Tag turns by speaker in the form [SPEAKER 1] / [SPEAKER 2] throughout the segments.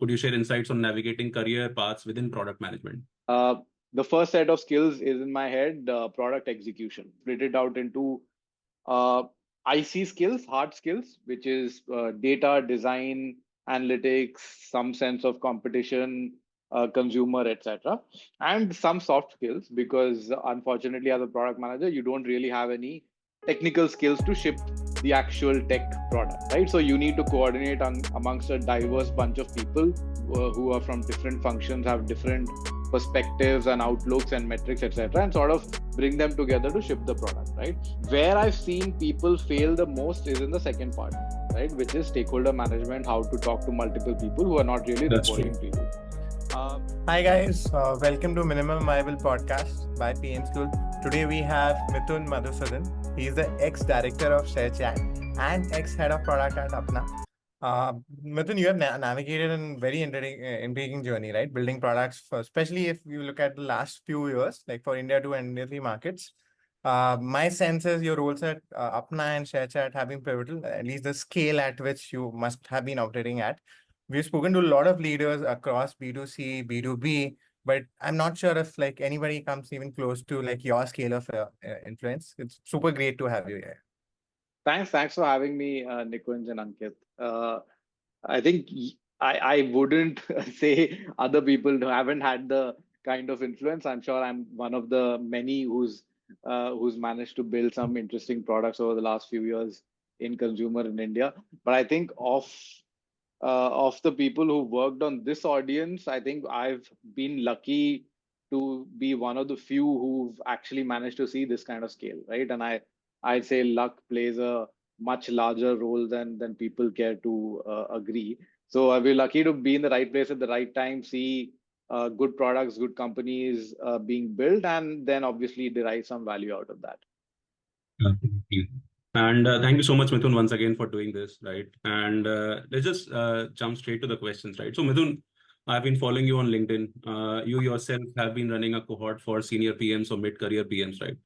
[SPEAKER 1] Could you share insights on navigating career paths within product management?
[SPEAKER 2] The first set of skills is in my head, product execution. Split it out into uh, IC skills, hard skills, which is data, design, analytics, some sense of competition, consumer, etc. And some soft skills, because unfortunately, as a product manager, you don't really have any technical skills to ship the actual tech product, right? So you need to coordinate amongst a diverse bunch of people who are from different functions, have different perspectives and outlooks and metrics, etc., and sort of bring them together to ship the product, right? Where I've seen people fail the most is in the second part, right, which is stakeholder management, how to talk to multiple people who are not really reporting to you.
[SPEAKER 3] Hi guys, welcome to Minimum Viable Podcast by PM School. Today we have Mithun Madhusudan. He is the ex-director of ShareChat and ex-head of product at Apna. Mithun, you have navigated a very intriguing journey, right? Building products, especially if you look at the last few years, like for India 2 and India 3 markets. My sense is your roles at Apna and ShareChat have been pivotal, at least the scale at which you must have been operating at. We've spoken to a lot of leaders across B2C, B2B, but I'm not sure if like anybody comes even close to like your scale of influence. It's super great to have you here.
[SPEAKER 2] Thanks for having me, Nikunj and Ankit. I think I wouldn't say other people who haven't had the kind of influence. I'm sure I'm one of the many who's managed to build some interesting products over the last few years in consumer in India. But I think of the people who worked on this audience, I think I've been lucky to be one of the few who've actually managed to see this kind of scale, right? And I'd say luck plays a much larger role than people care to agree. So I'll be lucky to be in the right place at the right time, see good products, good companies being built, and then obviously derive some value out of that.
[SPEAKER 1] And thank you so much, Mithun, once again for doing this, right? And let's just jump straight to the questions, right? So Mithun, I've been following you on LinkedIn. You yourself have been running a cohort for senior PMs or mid-career PMs, right?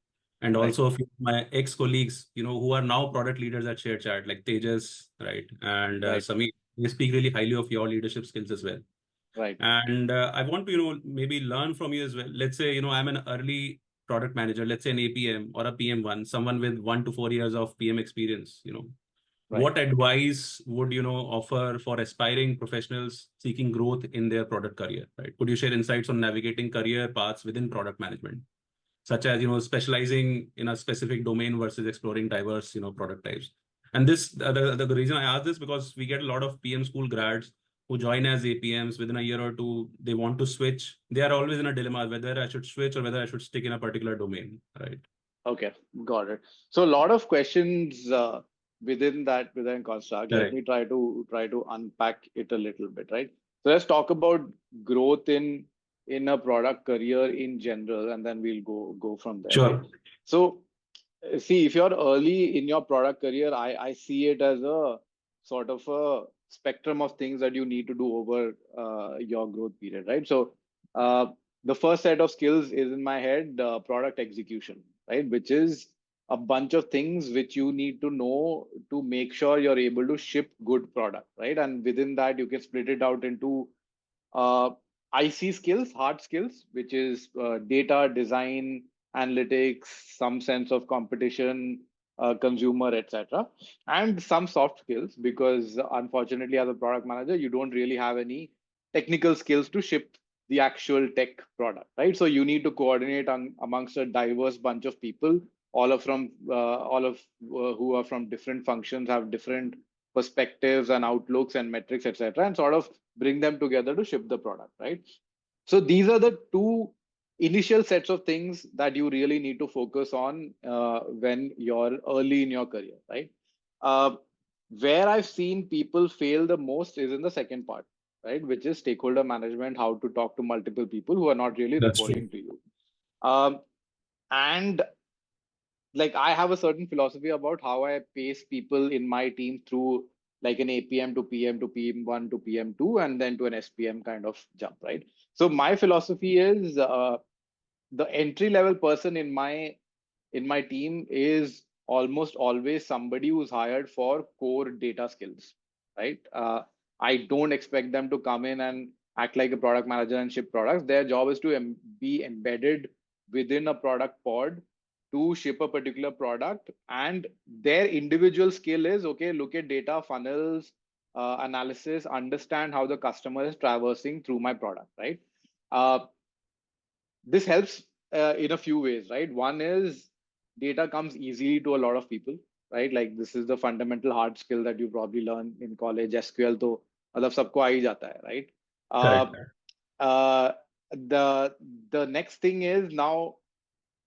[SPEAKER 1] And also a few of my ex-colleagues, who are now product leaders at ShareChat, like Tejas, right? And Samir, they speak really highly of your leadership skills as well.
[SPEAKER 2] Right.
[SPEAKER 1] And I want to, maybe learn from you as well. Let's say, I'm an early product manager, let's say an APM or a PM1, someone with 1 to 4 years of PM experience, what advice would, offer for aspiring professionals seeking growth in their product career, right? Could you share insights on navigating career paths within product management, such as, specializing in a specific domain versus exploring diverse, product types? And this, the reason I ask this, because we get a lot of PM school grads who join as APMs. Within a year or two, they want to switch. They are always in a dilemma whether I should switch or whether I should stick in a particular domain, right?
[SPEAKER 2] Okay, got it. So a lot of questions within construct. Let me try to unpack it a little bit, right? So let's talk about growth in a product career in general, and then we'll go from there.
[SPEAKER 1] Sure.
[SPEAKER 2] Right? So see, if you're early in your product career, I see it as a sort of a spectrum of things that you need to do over your growth period, right? So the first set of skills is in my head, product execution, right? Which is a bunch of things which you need to know to make sure you're able to ship good product, right? And within that, you can split it out into IC skills, hard skills, which is data, design, analytics, some sense of competition, consumer, etc., and some soft skills, because unfortunately, as a product manager, you don't really have any technical skills to ship the actual tech product, right? So you need to coordinate amongst a diverse bunch of people, all of who are from different functions, have different perspectives and outlooks and metrics, etc., and sort of bring them together to ship the product, right? So these are the two initial sets of things that you really need to focus on when you're early in your career, right? Where I've seen people fail the most is in the second part, right? Which is stakeholder management, how to talk to multiple people who are not really reporting to you. And like, I have a certain philosophy about how I pace people in my team through like an APM to PM to PM1 to PM2 and then to an SPM kind of jump, right? So my philosophy is the entry level person in my team is almost always somebody who's hired for core data skills, right? I don't expect them to come in and act like a product manager and ship products. Their job is to be embedded within a product pod to ship a particular product, and their individual skill is, okay, look at data funnels, analysis, understand how the customer is traversing through my product, right? This helps in a few ways, right? One is data comes easily to a lot of people, right? Like this is the fundamental hard skill that you probably learn in college. SQL to मतलब सबको आ ही जाता है, right?
[SPEAKER 1] Correct.
[SPEAKER 2] Uh, the next thing is, now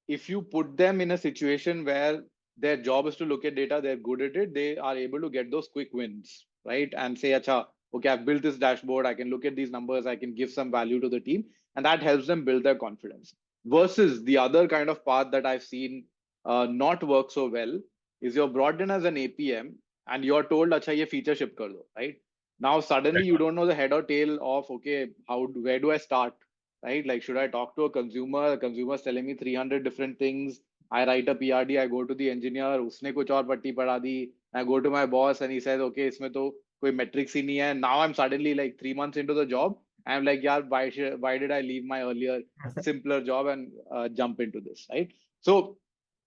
[SPEAKER 2] if you put them in a situation where their job is to look at data, they're good at it, they are able to get those quick wins, right? And say, Acha, okay, I've built this dashboard, I can look at these numbers, I can give some value to the team, and that helps them build their confidence. Versus the other kind of path that I've seen not work so well is you're brought in as an APM and you're told, Acha, ye feature ship kar do, right? Now suddenly you don't know the head or tail of, okay, where do I start? Right? Like, should I talk to a consumer? The consumer's telling me 300 different things. I write a PRD, I go to the engineer, उसने कुछ और पट्टी पढ़ा दी. I go to my boss and he says, okay, इसमें तो कोई metrics ही नहीं है. Now I'm suddenly like 3 months into the job. I'm like, yeah, why did I leave my earlier simpler job and jump into this, right? So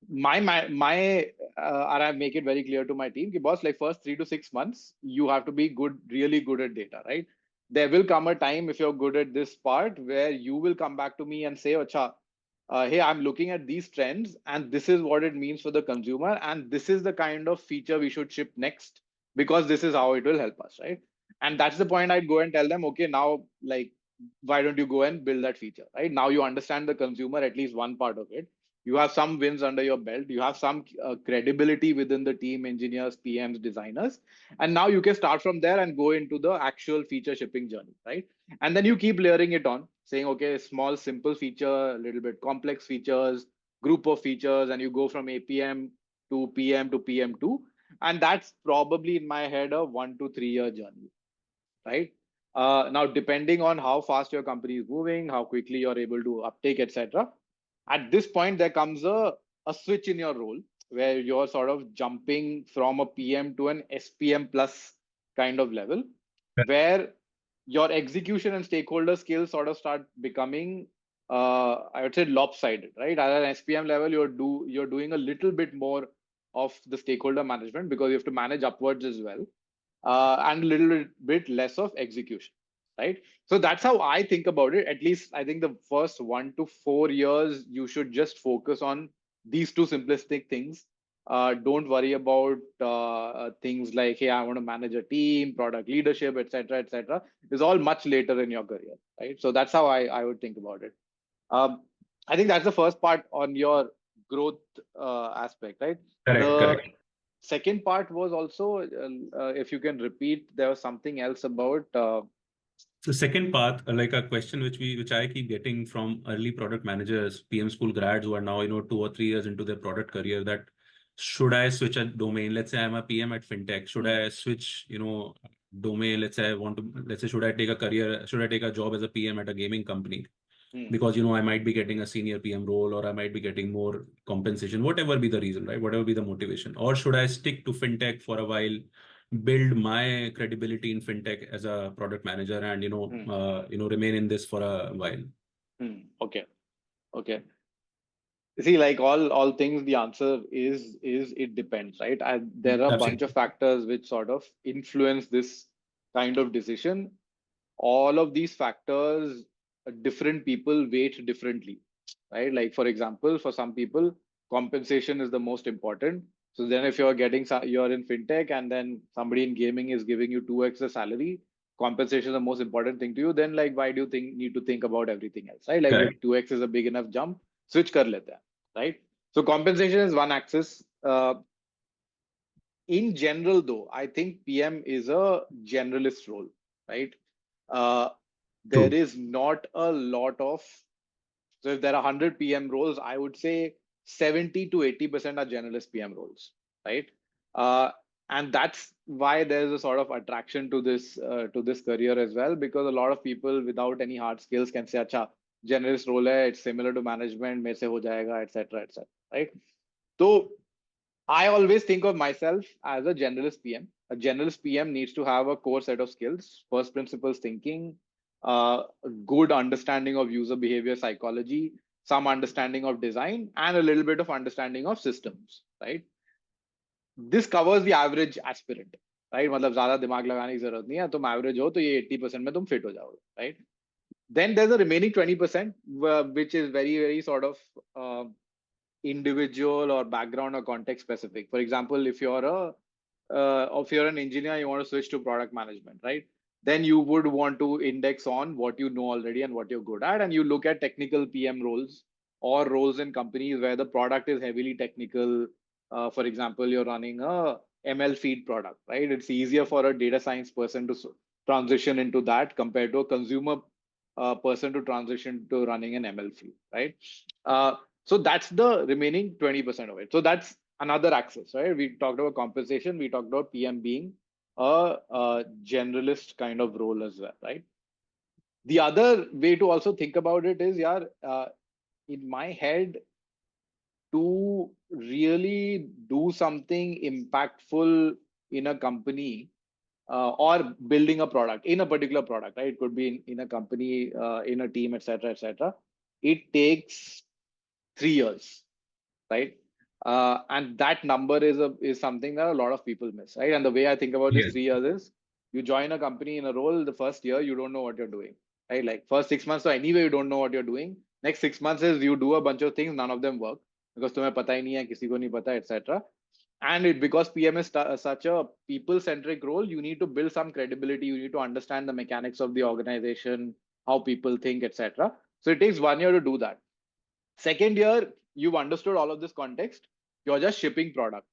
[SPEAKER 2] and I make it very clear to my team, ki, boss, like first 3 to 6 months, you have to be good, really good at data, right? There will come a time, if you're good at this part, where you will come back to me and say, Acha, hey, I'm looking at these trends and this is what it means for the consumer. And this is the kind of feature we should ship next because this is how it will help us, right? And that's the point I'd go and tell them, okay, now, like, why don't you go and build that feature, right? Now you understand the consumer, at least one part of it. You have some wins under your belt. You have some credibility within the team, engineers, PMs, designers. And now you can start from there and go into the actual feature shipping journey, right? And then you keep layering it on, saying, okay, small, simple feature, a little bit complex features, group of features, and you go from APM to PM to PM2. And that's probably in my head a 1 to 3 year journey, right? Now, depending on how fast your company is moving, how quickly you're able to uptake, etc. At this point, there comes a switch in your role where you're sort of jumping from a PM to an SPM plus kind of level, where your execution and stakeholder skills sort of start becoming, I would say, lopsided, right? At an SPM level, you're doing a little bit more of the stakeholder management because you have to manage upwards as well, and a little bit less of execution, right? So that's how I think about it. At least I think the first 1 to 4 years, you should just focus on these two simplistic things. Don't worry about things like, hey, I want to manage a team, product leadership, etc., etc. It's all much later in your career, right? So that's how I would think about it. I think that's the first part on your growth aspect, right?
[SPEAKER 1] Correct.
[SPEAKER 2] Second part was also, if you can repeat, there was something else about.
[SPEAKER 1] The second part, like a question which I keep getting from early product managers, PM school grads who are now 2 or 3 years into their product career, that should I switch a domain? Let's say I'm a PM at fintech. Should I switch domain? Let's say should I take a job as a PM at a gaming company? Because I might be getting a senior PM role, or I might be getting more compensation, whatever be the reason, right? Whatever be the motivation. Or should I stick to fintech for a while, build my credibility in fintech as a product manager, and remain in this for a while?
[SPEAKER 2] Okay. See, like all things, the answer is it depends, right? There are a bunch of factors which sort of influence this kind of decision. All of these factors, different people weight differently, right? Like, for example, for some people, compensation is the most important. So then if you're in fintech and then somebody in gaming is giving you 2x the salary, compensation is the most important thing to you, then like, why do you need to think about everything else, right? Like, if 2x is a big enough jump, switch kar lete hain, right? So compensation is one axis. In general, though, I think PM is a generalist role, right? There is not a lot of, so if there are 100 PM roles, I would say 70 to 80% are generalist PM roles, right? And that's why there's a sort of attraction to this career as well, because a lot of people without any hard skills can say, "Acha, generalist role hai, it's similar to management, mere se ho jayega," etc., right? So I always think of myself as a generalist PM. a generalist PM needs to have a core set of skills: first principles thinking, good understanding of user behavior psychology, some understanding of design, and a little bit of understanding of systems, right? This covers the average aspirant, right? मतलब ज़्यादा दिमाग लगाने की जरूरत नहीं है, तुम average हो तो ये 80% में तुम fit हो जाओगे, right? Then there's a remaining 20%, which is very sort of individual or background or context specific. For example, if you're an engineer, you want to switch to product management, right? Then you would want to index on what you know already and what you're good at, and you look at technical PM roles or roles in companies where the product is heavily technical. For example, you're running a ML feed product, right? It's easier for a data science person to transition into that compared to a consumer person to transition to running an ML feed, right? So that's the remaining 20% of it. So that's another axis, right? We talked about compensation. We talked about PM being a generalist kind of role as well, right? The other way to also think about it is, in my head, to really do something impactful in a company or building a product in a particular product, right? It could be in a company, in a team, etc., etc. It takes 3 years, right? And that number is something that a lot of people miss, right? And the way I think about this 3 years is, you join a company in a role, the first year you don't know what you're doing, right? Like first 6 months, so anyway you don't know what you're doing. Next 6 months is you do a bunch of things, none of them work because तुम्हें पता ही नहीं है, किसी को नहीं पता, etc. And because PM is such a people-centric role, you need to build some credibility. You need to understand the mechanics of the organization, how people think, etc. So it takes 1 year to do that. Second year, you've understood all of this context. You're just shipping product,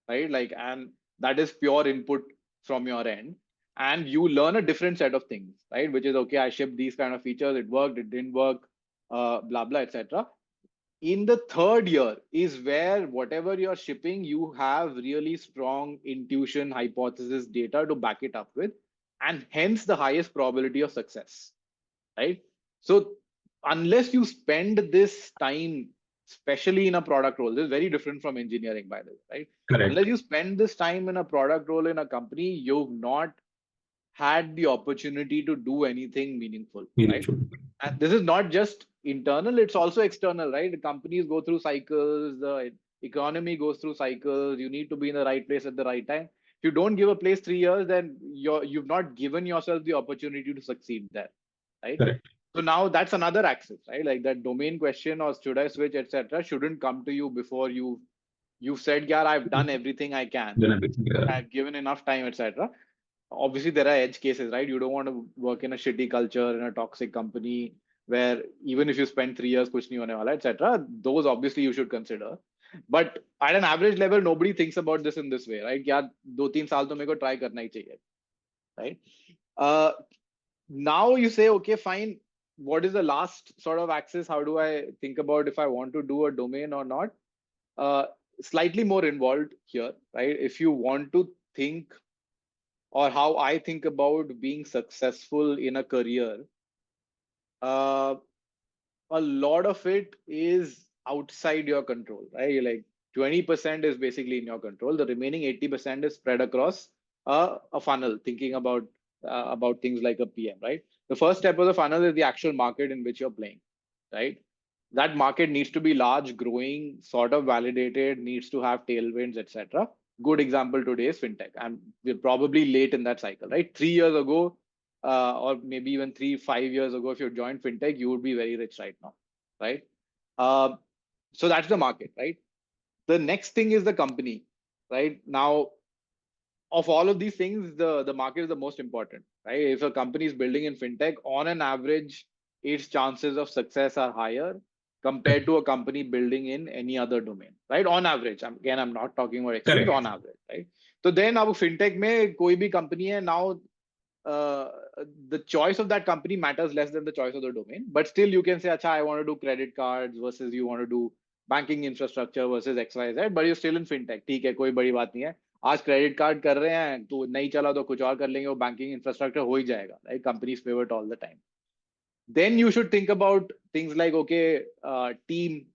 [SPEAKER 2] right? Like, and that is pure input from your end. And you learn a different set of things, right? Which is, okay, I shipped these kind of features. It worked, it didn't work, blah, blah, etc. In the third year is where whatever you're shipping, you have really strong intuition, hypothesis, data to back it up with, and hence the highest probability of success, right? So unless you spend this time, especially in a product role, this is very different from engineering, by the way, right?
[SPEAKER 1] Correct.
[SPEAKER 2] Unless you spend this time in a product role in a company, you've not had the opportunity to do anything meaningful. Right? And this is not just internal, it's also external, right? The companies go through cycles, the economy goes through cycles, you need to be in the right place at the right time. If you don't give a place 3 years, then you've not given yourself the opportunity to succeed there, right?
[SPEAKER 1] Correct.
[SPEAKER 2] So now that's another axis, right? Like that domain question or should I switch, etc., shouldn't come to you before you've said, yeah, I've done everything I can, I've given enough time, etc. Obviously, there are edge cases, right? You don't want to work in a shitty culture, in a toxic company where even if you spend 3 years, kuch nahi hone wala, etc. Those obviously you should consider. But at an average level, nobody thinks about this in this way, right? Yeah, 2-3 saal to meko try karna hi chahiye, right? Now you say, okay, fine. What is the last sort of axis? How do I think about if I want to do a domain or not? Slightly more involved here, right? If you want to think, or how I think about being successful in a career, a lot of it is outside your control, right? Like 20% is basically in your control. The remaining 80% is spread across a funnel, thinking about things like a PM, right? The first step of the funnel is the actual market in which you're playing, right? That market needs to be large, growing, sort of validated, needs to have tailwinds, etc. Good example today is fintech, and we're probably late in that cycle, right? 3 years ago, or maybe even 3-5 years ago, if you joined fintech, you would be very rich right now, right? So that's the market, right? The next thing is the company, right? Now, of all of these things, the market is the most important, right? If a company is building in fintech, on an average, its chances of success are higher compared to a company building in any other domain, right? On average, again, I'm not talking about extremes, on average, right? So then, अब fintech में कोई भी company है, now the choice of that company matters less than the choice of the domain. But still, you can say, "Acha, I want to do credit cards," versus you want to do banking infrastructure versus XYZ. But you're still in fintech. ठीक है, कोई बड़ी बात नहीं है. आज credit card कर रहे हैं, तो नहीं चला तो कुछ और कर लेंगे, वो बैंकिंग इंफ्रास्ट्रक्चर हो ही जाएगा, right? Companies pivot all the time. Then you should think about things like, okay, team,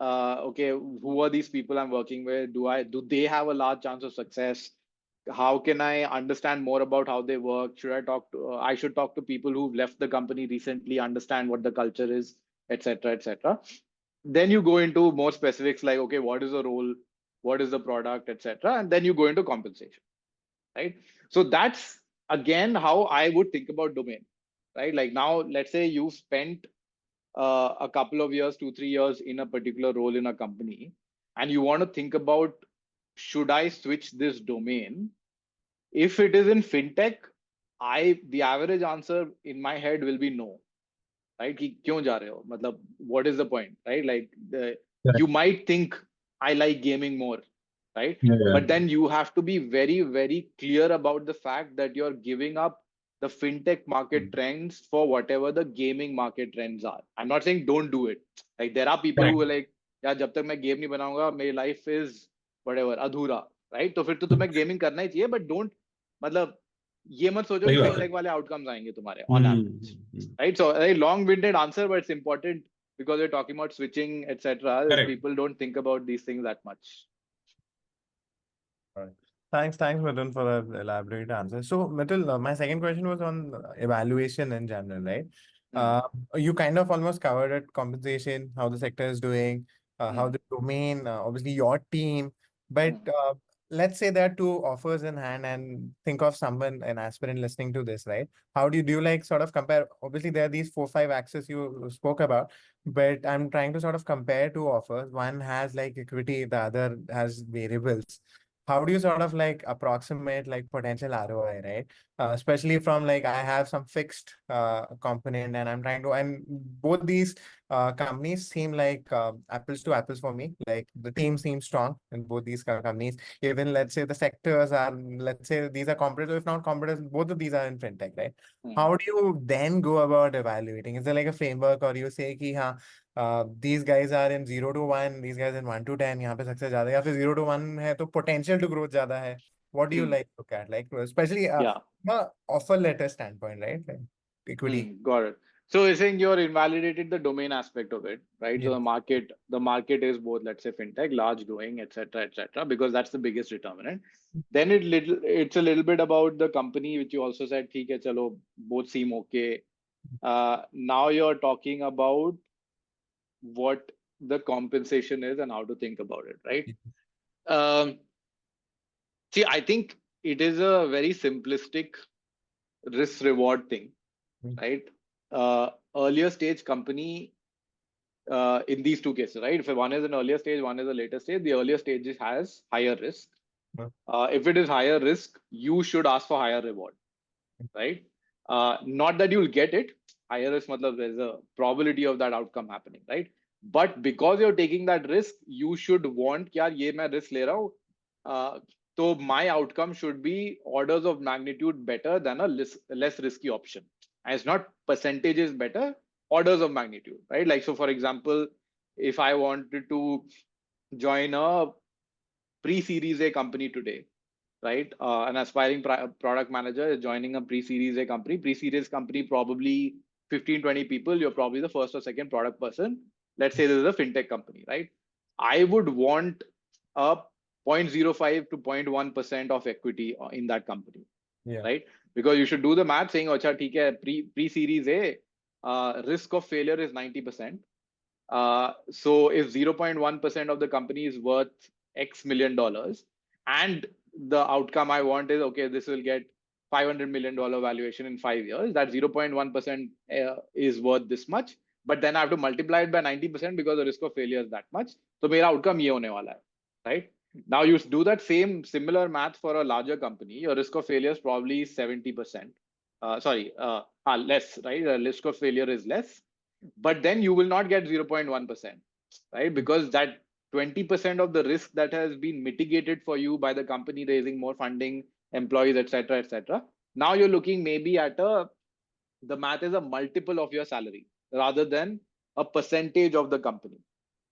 [SPEAKER 2] okay, who are these people I'm working with? Do they have a large chance of success? how can I understand more about how they work? Should I talk to? I should talk to people who've left the company recently, understand what the culture is, etc., etc. Then you go into more specifics like, okay, what is the role, what is the product, etc., and then you go into compensation, right? So that's again how I would think about domain, right? Like now, let's say you spent a couple of years, 2-3 years in a particular role in a company, and you want to think about, should I switch this domain? If it is in fintech, the average answer in my head will be no, right? कि क्यों जा रहे हो? मतलब, what is the point, right? Like you might think I like gaming more, right?
[SPEAKER 1] Yeah.
[SPEAKER 2] But then you have to be very, very clear about the fact that you're giving up the fintech market trends for whatever the gaming market trends are. I'm not saying don't do it. Like there are people who are like, यार जब तक मैं game नहीं बनाऊंगा, मेरी life is whatever अधूरा, right? तो फिर तो तुम्हें गेमिंग करना ही चाहिए, but don't, मतलब ये मत सोचो कि fintech वाले outcomes आएंगे तुम्हारे on average, right? So a long-winded answer, but it's important because we're talking about switching, etc. People don't think about these things that much.
[SPEAKER 3] Right. Thanks, Mithun, for that elaborate answer. So, Mithun, my second question was on evaluation in general, right? You kind of almost covered it, compensation, how the sector is doing, how the domain, obviously your team. But let's say there are two offers in hand, and think of someone, an aspirant listening to this, right? How do you like sort of compare? Obviously, there are these 4-5 axes you spoke about, but I'm trying to sort of compare two offers. One has like equity, the other has variables. How do you sort of like approximate like potential ROI, right? Especially from like I have some fixed component and I'm trying to, and both these companies seem like apples to apples for me. Like the team seems strong in both these companies. Even let's say the sectors are, let's say these are competitive, if not competitive, both of these are in fintech, right? How do you then go about evaluating? Is there like a framework, or you say ki, these guys are in 0 to 1, these guys in 1 to 10, यहाँ पे success ज़्यादा है, या फिर 0 to 1 है तो potential to growth ज़्यादा है? What do you like look at, like especially from a offer letter standpoint, right? Like equity.
[SPEAKER 2] Got it. So you're saying you're invalidated the domain aspect of it, right? So the market is both, let's say, fintech, large, growing, etc., because that's the biggest determinant. Then it's a little bit about the company, which you also said, ठीक है, चलो, both seem okay. Now you're talking about what the compensation is and how to think about it, right? See, I think it is a very simplistic risk reward thing, right? Earlier stage company, in these two cases, right? If one is an earlier stage, one is a later stage, the earlier stage has higher risk. If it is higher risk, you should ask for higher reward, right? Not that you'll get it. Higher risk, matlab, there's a probability of that outcome happening, right? But because you're taking that risk, you should want, yaar, ye main risk le raha hu, so my outcome should be orders of magnitude better than a less risky option. And it's not percentages better, orders of magnitude, right? Like, so for example, if I wanted to join a pre-series A company today, right? An aspiring product manager is joining a pre-series A company. Pre-series company, probably 15-20 people. You're probably the first or second product person. Let's say this is a fintech company, right? I would want a 0.05 to 0.1% of equity in that company, right? Because you should do the math saying, "Acha, theek hai, pre-series A, risk of failure is 90%. So if 0.1% of the company is worth X $million, and the outcome I want is, okay, this will get $500 million valuation in 5 years, that 0.1% is worth this much, but then I have to multiply it by 90% because the risk of failure is that much. So my outcome ye hone wala hai, right? Now you do that similar math for a larger company, your risk of failure is probably 70%. Less, right? The risk of failure is less, but then you will not get 0.1%, right? Because that 20% of the risk that has been mitigated for you by the company raising more funding, employees, etc. Now you're looking maybe at the math is a multiple of your salary rather than a percentage of the company,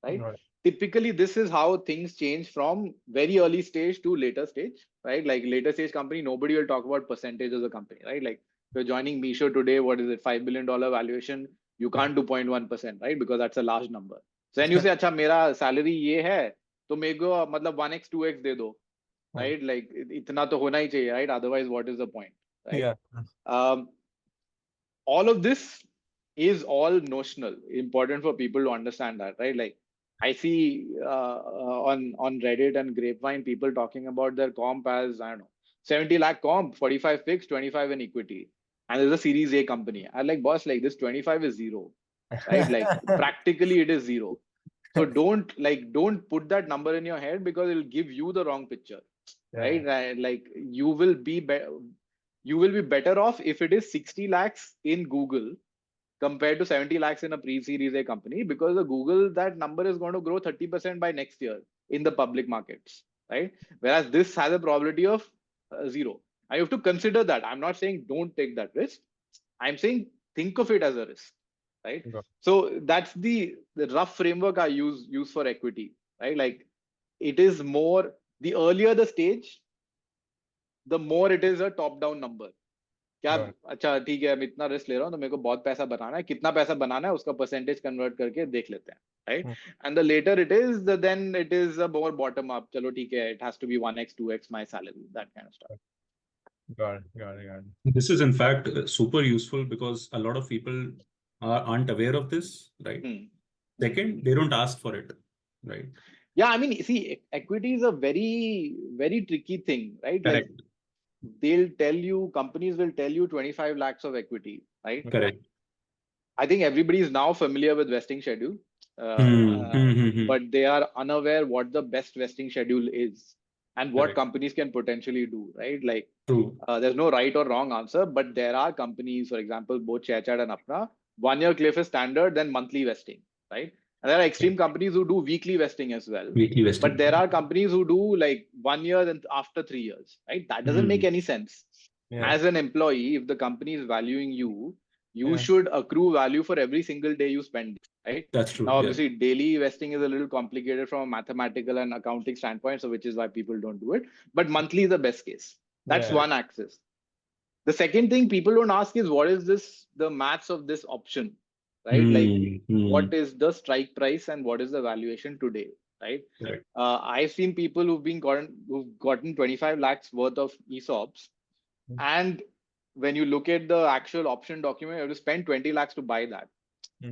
[SPEAKER 2] right? Typically, this is how things change from very early stage to later stage, right? Like later stage company, nobody will talk about percentage of the company, right? Like if you're joining Misho today, what is it, $5 billion valuation? You can't do 0.1%, right? Because that's a large number. So then you say, अच्छा मेरा salary ये है, तो मेरे को मतलब 1x 2x दे दो, right? Like itna to hona hi chahiye, right? Otherwise, what is the point, right?
[SPEAKER 3] Yeah.
[SPEAKER 2] All of this is all notional. Important for people to understand that, right? Like I see on Reddit and Grapevine people talking about their comp as, I don't know, 70 lakh comp, 45 fixed, 25 in equity, and there's a Series A company. I'm like, boss, like this 25 is zero, right? Like practically it is zero. So don't put that number in your head because it'll give you the wrong picture, right? Like you will be better off if it is 60 lakhs in Google compared to 70 lakhs in a pre-series A company, because the Google, that number is going to grow 30% by next year in the public markets, right? Whereas this has a probability of zero. I have to consider that. I'm not saying don't take that risk. I'm saying think of it as a risk, right? So that's the rough framework I use for equity, right? Like it is more, the earlier the stage, the more it is a top-down number. क्या अच्छा ठीक है, मैं इतना risk ले रहा हूँ तो मेरे को बहुत पैसा बनाना है, कितना पैसा बनाना है उसका परसेंटेज कन्वर्ट करके देख लेते हैं, right? And the later it is, then it is a more bottom up. चलो ठीक है, it has to be 1x 2x my salary, that kind of stuff.
[SPEAKER 3] Got it.
[SPEAKER 1] This is in fact super useful because a lot of people aren't aware of this, right? Second, they don't ask for it, right?
[SPEAKER 2] Yeah, I mean, see, equity is a very, very tricky thing, right?
[SPEAKER 1] Correct.
[SPEAKER 2] Like companies will tell you 25 lakhs of equity, right?
[SPEAKER 1] Correct.
[SPEAKER 2] I think everybody is now familiar with vesting schedule, but they are unaware what the best vesting schedule is and what companies can potentially do, right? Like there's no right or wrong answer, but there are companies, for example, both ShareChat and Apna, 1 year cliff is standard, then monthly vesting, right? And there are extreme companies who do weekly vesting as well. But there are companies who do like 1 year and after 3 years, right? That doesn't make any sense. As an employee, if the company is valuing you, you should accrue value for every single day you spend, right?
[SPEAKER 1] That's true.
[SPEAKER 2] Now, obviously, daily vesting is a little complicated from a mathematical and accounting standpoint, so which is why people don't do it. But monthly is the best case. That's one axis. The second thing people don't ask is what is the maths of this option, right? Like what is the strike price and what is the valuation today, right? I've seen people who've gotten 25 lakhs worth of ESOPs, and when you look at the actual option document, you have to spend 20 lakhs to buy that,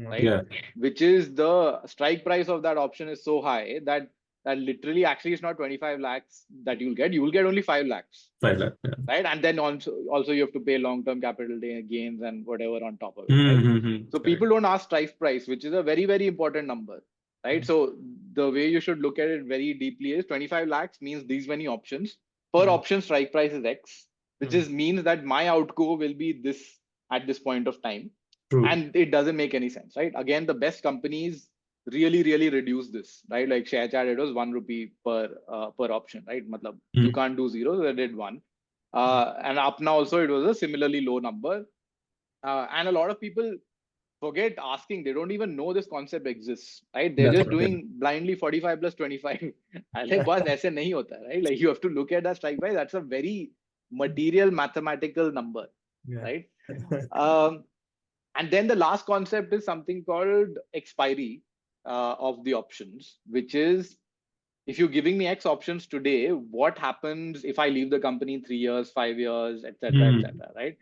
[SPEAKER 2] right? Which is the strike price of that option is so high that literally actually it's not 25 lakhs that you will get only 5 lakhs.
[SPEAKER 1] 5 lakhs,
[SPEAKER 2] right? And then also you have to pay long-term capital gains and whatever on top of it. Right? So people don't ask strike price, which is a very, very important number, right? So the way you should look at it very deeply is 25 lakhs means these many options. Per option strike price is X, which means that my outgo will be this at this point of time. And it doesn't make any sense, right? Again, the best companies really reduce this, right? Like ShareChat, it was 1 rupee per option, right? Matlab, you can't do 0, so they did 1. And Apna also, it was a similarly low number. And a lot of people forget asking, they don't even know this concept exists, right? They're just doing blindly 45 plus 25. I like, boss, aise nahi hota, right? Like you have to look at that strike price. That's a very material mathematical number, right? And then the last concept is something called expiry of the options, which is if you're giving me X options today, what happens if I leave the company in 3 years, 5 years, etc., right?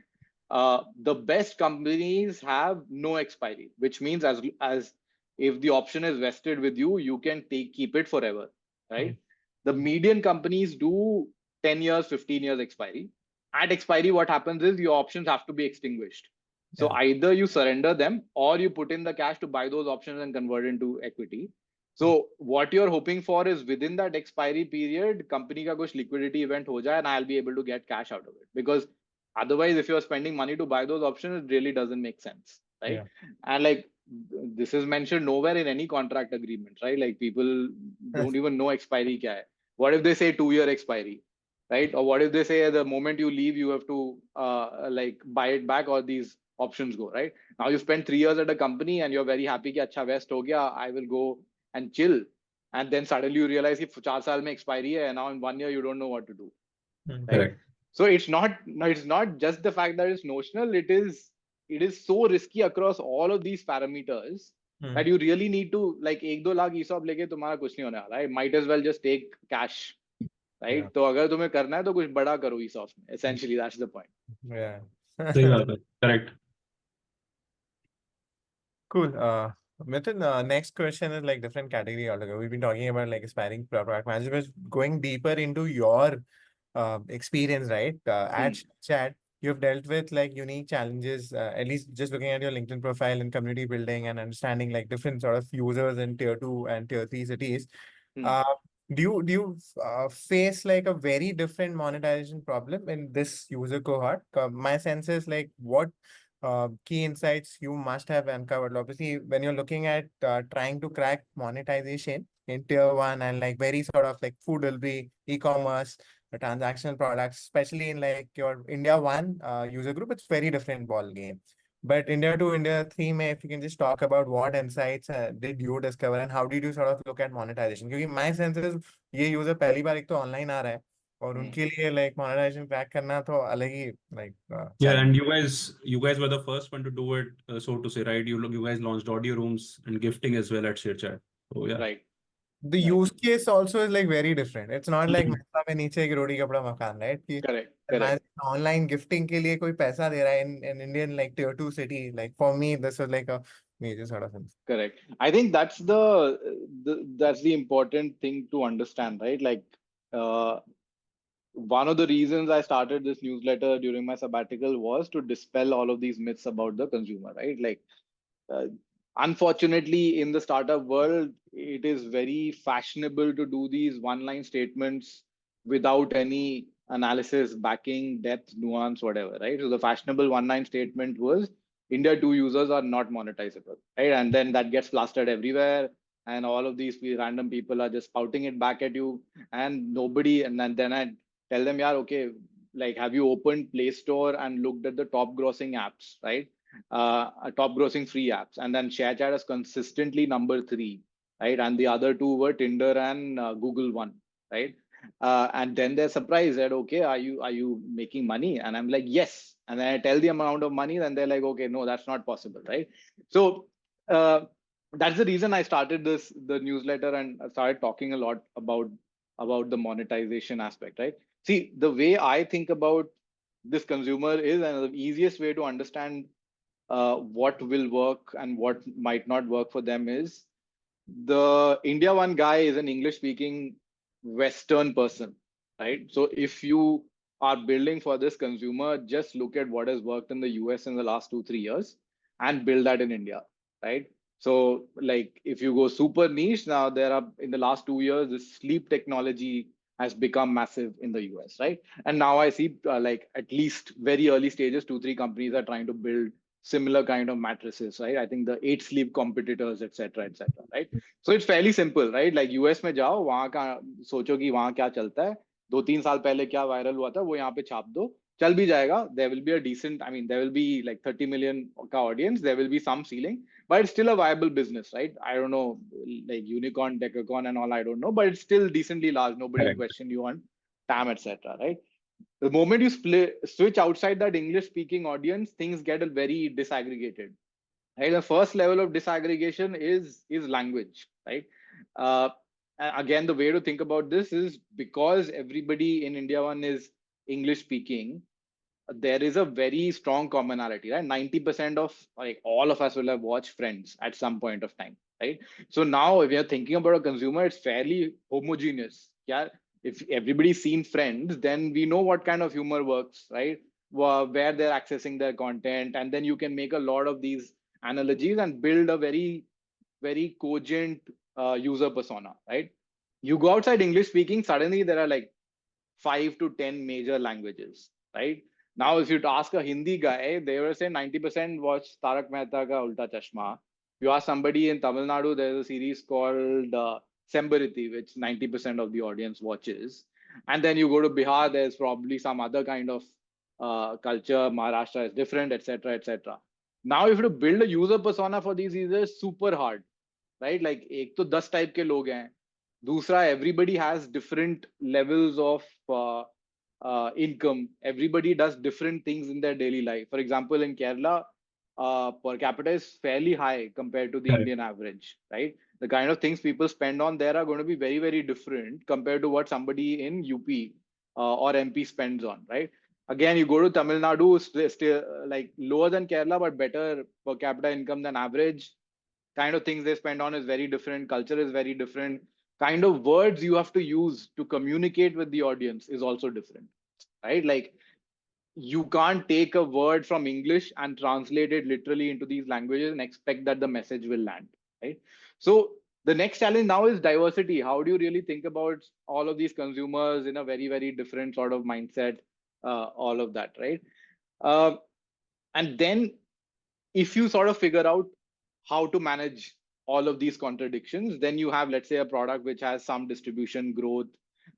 [SPEAKER 2] The best companies have no expiry, which means as if the option is vested with you, you can keep it forever, right? The median companies do 10 years, 15 years expiry. At expiry, what happens is your options have to be extinguished. So either you surrender them or you put in the cash to buy those options and convert into equity. So what you're hoping for is within that expiry period, company ka kuch liquidity event ho jaye and I'll be able to get cash out of it. Because otherwise, if you're spending money to buy those options, it really doesn't make sense, right? And like this is mentioned nowhere in any contract agreement, right? Like people don't even know expiry kya hai. What if they say 2-year expiry, right? Or what if they say the moment you leave, you have to like buy it back or these options go, right? Now you spend 3 years at a company and you're very happy ki acha vest ho gaya, I will go and chill. And then suddenly you realize ki 4 saal mein expiry hai and now in 1 year you don't know what to do. Right? So it's not just the fact that it's notional, it is so risky across all of these parameters that you really need to like 1-2 lakh ESOP leke tumhara kuch nahi hone wala. Might as well just take cash right? तो अगर तुम्हें करना है तो कुछ बड़ा करो ESOP में. Essentially, that's the point.
[SPEAKER 3] Yeah.
[SPEAKER 1] सही बात है, correct.
[SPEAKER 3] Cool. Mithun, next question is like different category altogether. We've been talking about like aspiring product managers, going deeper into your experience, right? At ShareChat, you've dealt with like unique challenges, at least just looking at your LinkedIn profile and community building and understanding like different sort of users in tier 2 and tier 3 cities. Uh, do you face like a very different monetization problem in this user cohort? My sense is like what key insights you must have uncovered. Obviously, when you're looking at trying to crack monetization in tier 1 and like very sort of like food delivery, e-commerce, transactional products, especially in like your India 1 user group, it's very different ball game. But India 2, India 3, may if you can just talk about what insights did you discover and how did you sort of look at monetization? Because my sense is ये user पहली बार एक तो online आ रहा है और उनके लिए like monetization crack करना तो अलग ही like
[SPEAKER 1] Yeah, and you guys were the first one to do it, so to say, right? You guys launched audio rooms and gifting as well at ShareChat. So yeah.
[SPEAKER 2] Right.
[SPEAKER 3] The use case also is like very different. It's not like महला में नीचे एक रोटी कपड़ा मकान, right? कि
[SPEAKER 2] Correct.
[SPEAKER 3] Online gifting के लिए कोई पैसा दे रहा है in Indian like tier 2 city. Like for me, this was like a major sort of thing.
[SPEAKER 2] Correct. I think that's the important thing to understand, right? Like one of the reasons I started this newsletter during my sabbatical was to dispel all of these myths about the consumer, right? Like unfortunately, in the startup world, it is very fashionable to do these one-line statements without any analysis, backing, depth, nuance, whatever, right? So the fashionable one-line statement was India 2 users are not monetizable, right? And then that gets plastered everywhere. And all of these random people are just spouting it back at you. And nobody, and then I tell them, yeah, okay, like have you opened Play Store and looked at the top grossing apps, right? Top grossing free apps. And then ShareChat is consistently number 3, right? And the other two were Tinder and Google One, right? And then they're surprised that, okay, are you making money? And I'm like, yes. And then I tell the amount of money, and they're like, okay, no, that's not possible, right? So that's the reason I started the newsletter and started talking a lot about the monetization aspect, right? See, the way I think about this consumer is, and the easiest way to understand what will work and what might not work for them is, the India 1 guy is an English speaking Western person, right? So if you are building for this consumer, just look at what has worked in the US in the last 2-3 years and build that in India, right? So like if you go super niche, now there are in the last 2 years, the sleep technology has become massive in the US, right? And now I see like at least very early stages, 2-3 companies are trying to build similar kind of mattresses, right? I think the 8 sleep competitors, etc., right? So it's fairly simple, right? Like US में जाओ, वहाँ का सोचो कि वहाँ क्या चलता है, 2-3 साल पहले क्या वायरल हुआ था, वो यहाँ पे छाप दो, चल भी जाएगा. There will be a decent, I mean, there will be like 30 million का audience, there will be some ceiling, but it's still a viable business, right? I don't know, like unicorn, decacorn and all, I don't know, but it's still decently large. Nobody will question you on TAM, etc., right? The moment you switch outside that English speaking audience, things get very disaggregated, right? The first level of disaggregation is language, right? Again, the way to think about this is because everybody in India 1 is English speaking, there is a very strong commonality, right? 90% of like all of us will have watched Friends at some point of time, right? So now if you're thinking about a consumer, it's fairly homogeneous. Yeah. If everybody's seen Friends, then we know what kind of humor works, right? Where they're accessing their content. And then you can make a lot of these analogies and build a very, very cogent user persona, right? You go outside English speaking, suddenly there are like 5 to 10 major languages, right? Now, if you ask a Hindi guy, they will say 90% watch Tarak Mehta Ka Ulta Chashma. You ask somebody in Tamil Nadu, there's a series called Sembariti, which 90% of the audience watches. And then you go to Bihar, there's probably some other kind of culture. Maharashtra is different, etc., etc. Now, if you have to build a user persona for these users, super hard, right? Like, एक तो 10 type के लोग हैं. दूसरा, everybody has different levels of income. Everybody does different things in their daily life. For example, in Kerala, per capita is fairly high compared to the Indian average, right? The kind of things people spend on there are going to be very, very different compared to what somebody in UP or MP spends on, right? Again, you go to Tamil Nadu, still like lower than Kerala, but better per capita income than average. Kind of things they spend on is very different. Culture is very different. Kind of words you have to use to communicate with the audience is also different, right? Like you can't take a word from English and translate it literally into these languages and expect that the message will land, right? So the next challenge now is diversity. How do you really think about all of these consumers in a very, very different sort of mindset, all of that, right? And then if you sort of figure out how to manage all of these contradictions, then you have, let's say, a product which has some distribution growth,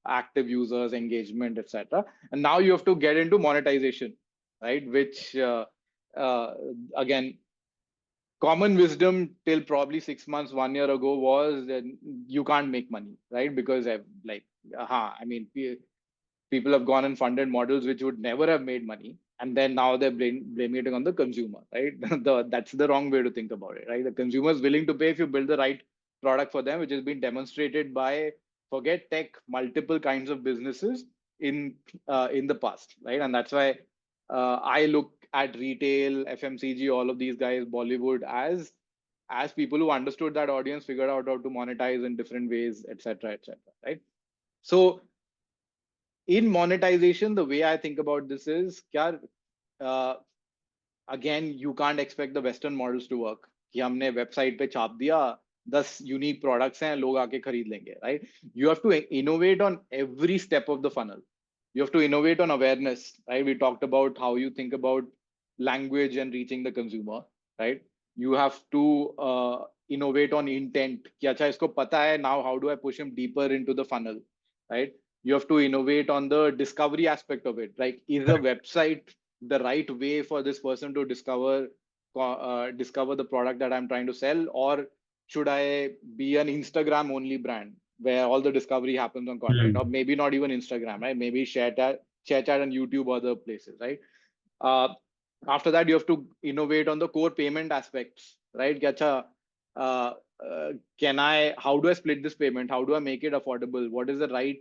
[SPEAKER 2] active users, engagement, etc. And now you have to get into monetization, right? Which again, common wisdom till probably 6 months, 1 year ago was that you can't make money, right? Because like, I mean, people have gone and funded models which would never have made money, and then now they're blaming it on the consumer, right? That's the wrong way to think about it, right? The consumer is willing to pay if you build the right product for them, which has been demonstrated by, forget tech, multiple kinds of businesses in the past, right? And that's why I look at retail, FMCG, all of these guys, Bollywood, as people who understood that audience, figured out how to monetize in different ways, etc., right? So in monetization, the way I think about this is, again, you can't expect the Western models to work. कि हमने website पे छाप दिया 10 unique products हैं, लोग आके खरीद लेंगे, right? You have to innovate on every step of the funnel. You have to innovate on awareness, right? We talked about how you think about language and reaching the consumer, right? You have to innovate on intent. कि अच्छा इसको पता है, now how do I push him deeper into the funnel, right? You have to innovate on the discovery aspect of it. Like, is a website the right way for this person to discover the product that I'm trying to sell, or should I be an Instagram only brand where all the discovery happens on content, or maybe not even Instagram, right? Maybe ShareChat and YouTube, other places, right? After that, you have to innovate on the core payment aspects, right? How do I split this payment? How do I make it affordable? What is the right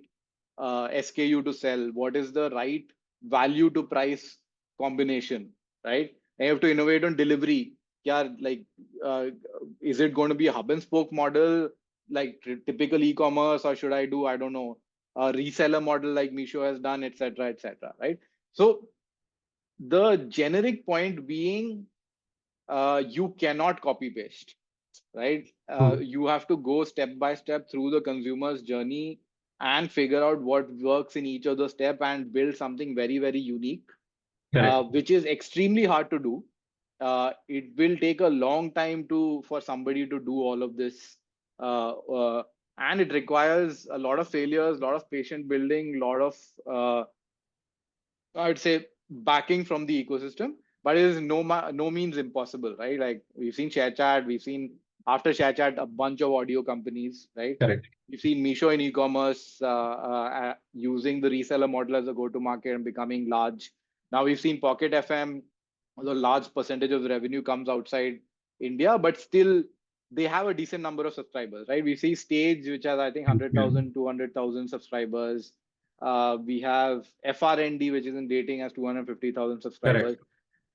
[SPEAKER 2] SKU to sell? What is the right value to price combination, right? And you have to innovate on delivery. Is it going to be a hub and spoke model like typical e-commerce, or should I do, I don't know, a reseller model like Meesho has done, etc., right? So the generic point being, you cannot copy paste, right? You have to go step by step through the consumer's journey and figure out what works in each of the step and build something very, very unique, which is extremely hard to do. It will take a long time for somebody to do all of this. And it requires a lot of failures, a lot of patient building, a lot of, I'd say, backing from the ecosystem, but it is no means impossible, right? Like we've seen ShareChat, we've seen after ShareChat a bunch of audio companies, right?
[SPEAKER 1] Correct.
[SPEAKER 2] We've seen Meesho in e-commerce using the reseller model as a go-to-market and becoming large. Now we've seen Pocket FM, although a large percentage of the revenue comes outside India, but still they have a decent number of subscribers, right? We see Stage, which has, I think, 100,000, 200,000 subscribers. We have FRND, which is in dating, has 250,000 subscribers.
[SPEAKER 1] Correct.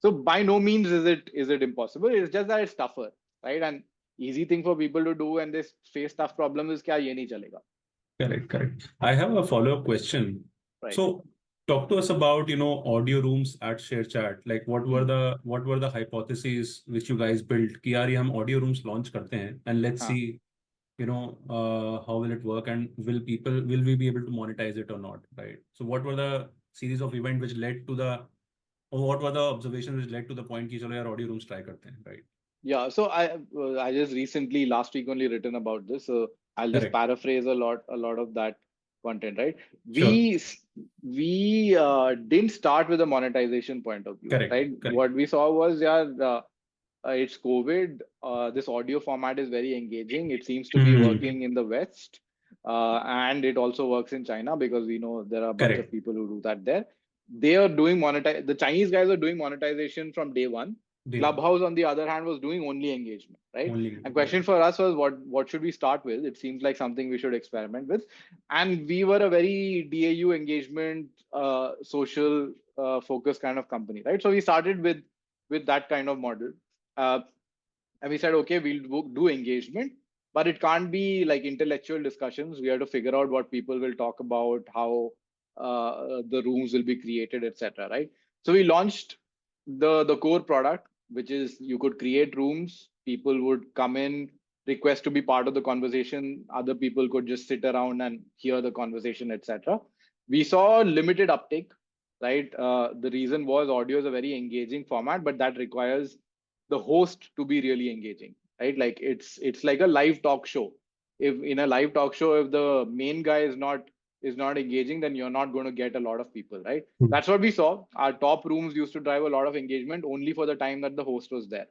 [SPEAKER 2] So by no means is it impossible. It's just that it's tougher, right? And easy thing for people to do and they face tough problems is kya ye nahi chalega.
[SPEAKER 1] Correct. I have a follow-up question.
[SPEAKER 2] Right.
[SPEAKER 1] So talk to us about, audio rooms at ShareChat. Like what were the hypotheses which you guys built? कि यार ये हम audio rooms launch करते हैं and let's see, how will it work and will we be able to monetize it or not, right? So what were the series of events which led to what were the observations which led to the point कि चलो यार audio rooms try करते हैं, right?
[SPEAKER 2] Yeah, so I just recently last week only written about this, so I'll just paraphrase a lot of that content, right?
[SPEAKER 1] Sure.
[SPEAKER 2] We didn't start with a monetization point of view, right? What we saw was, it's COVID. This audio format is very engaging. It seems to be working in the West, and it also works in China because we know there are a bunch of people who do that there. They are doing the Chinese guys are doing monetization from day one. Clubhouse, on the other hand, was doing only engagement, right?
[SPEAKER 1] Only.
[SPEAKER 2] And question for us was what should we start with? It seems like something we should experiment with. And we were a very DAU engagement, social focus kind of company, right? So we started with that kind of model. And we said, okay, we'll do engagement, but it can't be like intellectual discussions. We have to figure out what people will talk about, how the rooms will be created, etc. Right? So we launched the core product, which is you could create rooms. People would come in, request to be part of the conversation. Other people could just sit around and hear the conversation, etc. We saw limited uptake, right? The reason was audio is a very engaging format, but that requires the host to be really engaging, right? Like it's like a live talk show. If in a live talk show, if the main guy is not engaging, then you're not going to get a lot of people, right? That's what we saw. Our top rooms used to drive a lot of engagement only for the time that the host was there.